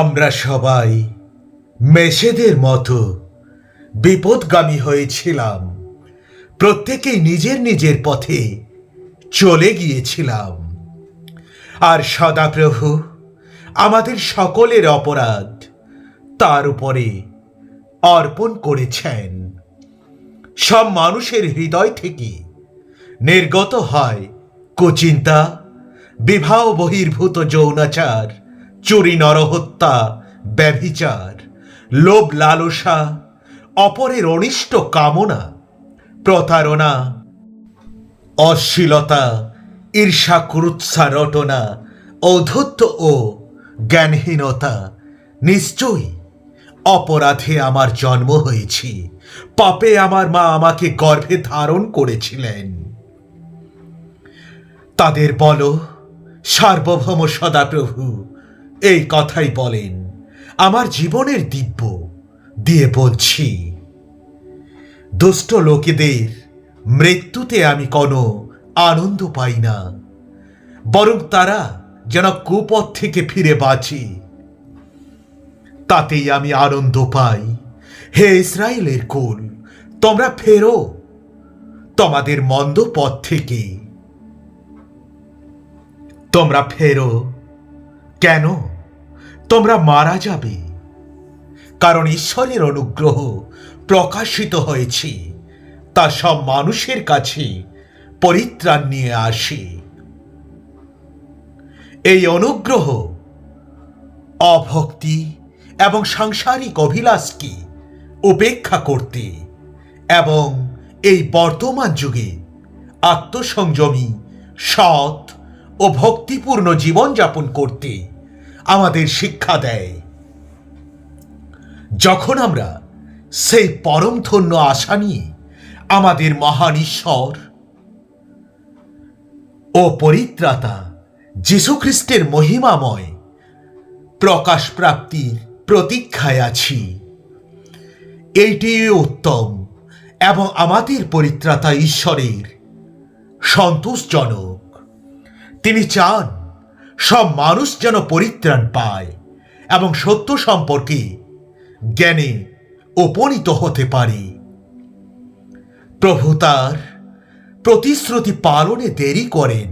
আমরা সবাই মেষেদের মতো বিপদগামী হয়েছিলাম। প্রত্যেকেই নিজের নিজের পথে চলে গিয়েছিলাম। আর সদাপ্রভু আমাদের সকলের অপরাধ তার উপরে অর্পণ করেছেন। সব মানুষের হৃদয় থেকে নির্গত হয় কুচিন্তা, বিবাহ বহির্ভূত যৌনাচার, চুরি, নরহত্যা, ব্যভিচার, লোভ, লালসা, অপরের অনিষ্ট কামনা, প্রতারণা, অশ্লীলতা, ঈর্ষা, কুৎসা, রটনা, ঔদ্ধত্য ও জ্ঞানহীনতা। নিশ্চয়ই অপরাধে আমার জন্ম হয়েছি, পাপে আমার মা আমাকে গর্ভে ধারণ করেছিলেন। তাদের বলো, সার্বভৌম সদাপ্রভু এই কথাই বলেন। আমার জীবনের দিব্য দিয়ে বলছি, দুষ্ট লোকেদের মৃত্যুতে আমি কোনো আনন্দ পাই না, বরং তারা যেন কুপথ থেকে ফিরে বাঁচে, তাতেই আমি আনন্দ পাই। হে ইসরায়েলের কুল, তোমরা ফেরো তোমাদের মন্দ পথ থেকে। তোমরা ফেরো। কেন? তোমরা মারা যাবে, কারণ ঈশ্বরের অনুগ্রহ প্রকাশিত হয়েছে, তা সব মানুষের কাছে পরিত্রাণ নিয়ে আসে। এই অনুগ্রহ অভক্তি এবং সাংসারিক অভিলাষকে উপেক্ষা করতে এবং এই বর্তমান যুগে আত্মসংযমী, সৎ ও ভক্তিপূর্ণ জীবনযাপন করতে আমাদের শিক্ষা দেয়। যখন আমরা সেই পরম ধন্য আশা নিয়ে আমাদের মহান ঈশ্বর ও পরিত্রাতা যীশু খ্রিস্টের মহিমাময় প্রকাশ প্রাপ্তির প্রতীক্ষায় আছি, এইটি উত্তম এবং আমাদের পরিত্রাতা ঈশ্বরের সন্তোষজনক। তিনি চান সব মানুষ যেন পরিত্রাণ পায় এবং সত্য সম্পর্কে জ্ঞানে উপনীত হতে পারে। প্রভু তার প্রতিশ্রুতি পালনে দেরি করেন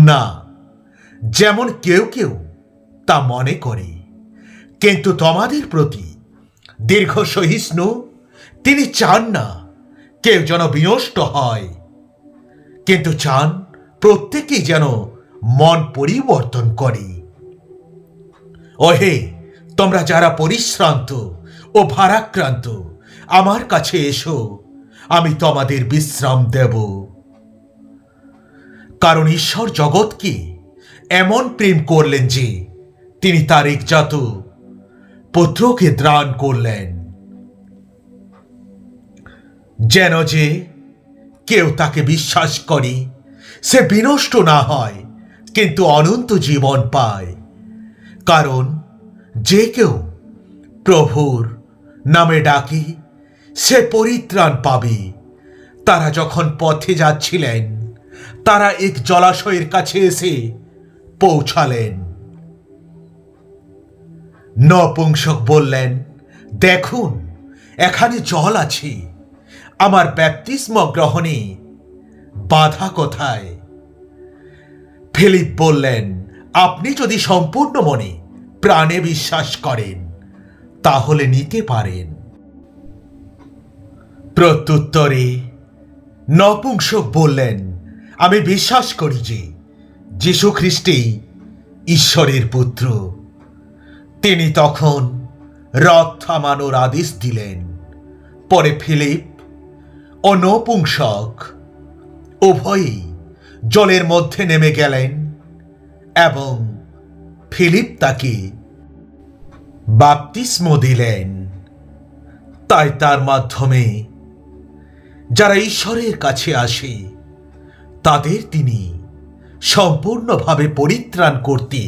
না, যেমন কেউ কেউ তা মনে করে, কিন্তু তোমাদের প্রতি দীর্ঘ সহিষ্ণু। তিনি চান না কেউ যেন বিনষ্ট হয়, কিন্তু চান প্রত্যেকেই যেন মন পরিবর্তন করে। ওহে, তোমরা যারা পরিশ্রান্ত ও ভারাক্রান্ত, আমার কাছে এসো, আমি তোমাদের বিশ্রাম দেব। কারণ ঈশ্বর জগৎকে এমন প্রেম করলেন যে তিনি তার একজাত পুত্রকে দান করলেন, যেন যে কেউ তাকে বিশ্বাস করে সে বিনষ্ট না হয়, কিন্তু অনন্ত জীবন পায়। কারণ যে কেউ প্রভুর নামে ডাকে সে পরিত্রাণ পাবে। তারা যখন পথে যাচ্ছিলেন, তারা এক জলাশয়ের কাছে এসে পৌঁছালেন। নপুংসক বললেন, দেখুন, এখানে জল আছে, আমার ব্যাপ্তিস্ম গ্রহণে বাধা কোথায়? ফিলিপ বললেন, আপনি যদি সম্পূর্ণ মনে প্রাণে বিশ্বাস করেন তাহলে নিতে পারেন। প্রত্যুত্তরে নপুংসক বললেন, আমি বিশ্বাস করি যে যীশু খ্রিস্টই ঈশ্বরের পুত্র। তিনি তখন রথ থামানোর আদেশ দিলেন। পরে ফিলিপ ও নপুংসক উভয়ই জলের মধ্যে নেমে গেলেন এবং ফিলিপ তাকে বাপ্তিস্ম দিলেন। তাই তার মাধ্যমে যারা ঈশ্বরের কাছে আসে তাদের তিনি সম্পূর্ণভাবে পরিত্রাণ করতে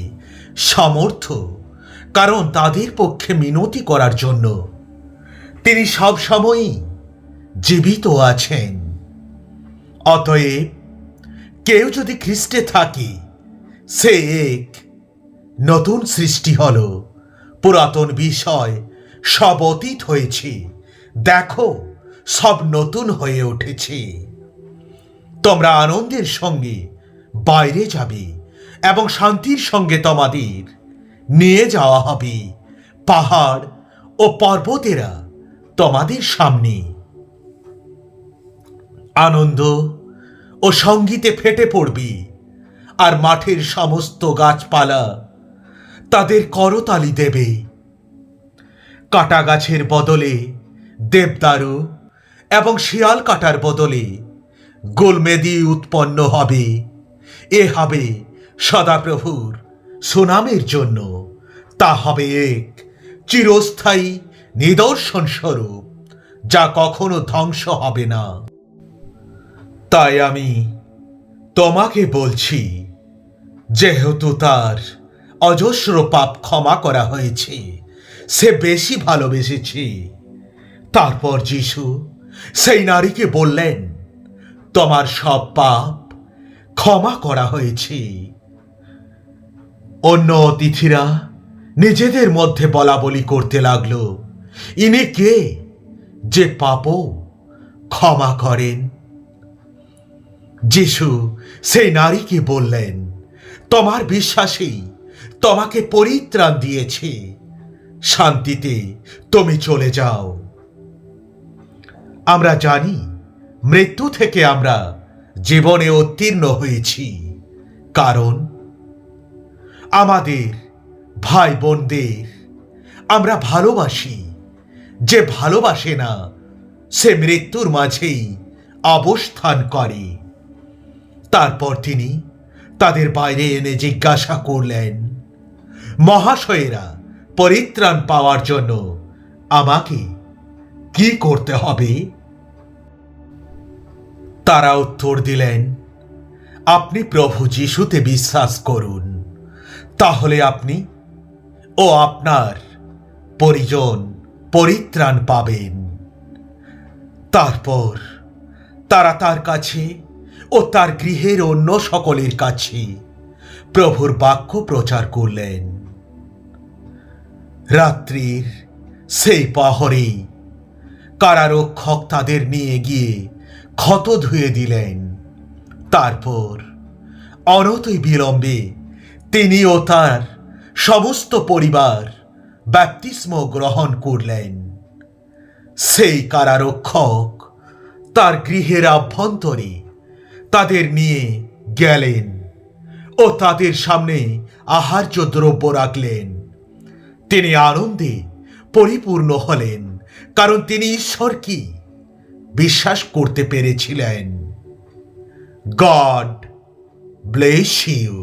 সমর্থ, কারণ তাদের পক্ষে মিনতি করার জন্য তিনি সব সময়ই জীবিত আছেন। অতএব কেউ যদি খ্রিস্টে থাকে সে এক নতুন সৃষ্টি হল, পুরাতন বিষয় সব অতীত হয়েছে, দেখো সব নতুন হয়ে উঠেছে। তোমরা আনন্দের সঙ্গে বাইরে যাবে এবং শান্তির সঙ্গে তোমাদের নিয়ে যাওয়া হবে। পাহাড় ও পর্বতেরা তোমাদের সামনে আনন্দ ও সঙ্গীতে ফেটে পড়বে, আর মাঠের সমস্ত গাছপালা তাদের করতালি দেবে। কাটা গাছের বদলে দেবদারু এবং শিয়াল কাটার বদলে গোলমেদি উৎপন্ন হবে। এ হবে সদাপ্রভুর সুনামের জন্য, তা হবে এক চিরস্থায়ী নিদর্শন স্বরূপ, যা কখনো ধ্বংস হবে না। তাই আমি তোমাকে বলছি, যেহেতু তার অজস্র পাপ ক্ষমা করা হয়েছে, সে বেশি ভালোবেসেছে। তারপর যিশু সেই নারীকে বললেন, তোমার সব পাপ ক্ষমা করা হয়েছে। অন্য অতিথিরা নিজেদের মধ্যে বলা বলি করতে লাগলো, ইনি কে যে পাপও ক্ষমা করেন? যিশু সেই নারীকে বললেন, তোমার বিশ্বাসেই তোমাকে পরিত্রাণ দিয়েছে, শান্তিতে তুমি চলে যাও। আমরা জানি মৃত্যু থেকে আমরা জীবনে উত্তীর্ণ হয়েছি, কারণ আমাদের ভাই বোনদের আমরা ভালোবাসি। যে ভালোবাসে না, সে মৃত্যুর মাঝেই অবস্থান করে। তারপর তিনি তাদের বাইরে এনে জিজ্ঞাসা করলেন, মহাশয়েরা, পরিত্রাণ পাওয়ার জন্য আমাকে কি করতে হবে? তারা উত্তর দিলেন, আপনি প্রভু যিশুতে বিশ্বাস করুন, তাহলে আপনি ও আপনার পরিজন পরিত্রাণ পাবেন। তারপর তারা তার কাছে ও তার গৃহের অন্য সকলের কাছে প্রভুর বাক্য প্রচার করলেন। রাত্রির সেই প্রহরে কারারক্ষক তাদের নিয়ে গিয়ে ক্ষত ধুয়ে দিলেন। তারপর অনতি বিলম্বে তিনি ও তার সমস্ত পরিবার বাপ্তিস্ম গ্রহণ করলেন। সেই কারারক্ষক তার গৃহের অভ্যন্তরে তাদের নিয়ে গেলেন ও তাদের সামনে আহার্য দ্রব্য রাখলেন। তিনি আনন্দে পরিপূর্ণ হলেন, কারণ তিনি ঈশ্বরকে বিশ্বাস করতে পেরেছিলেন। God bless you.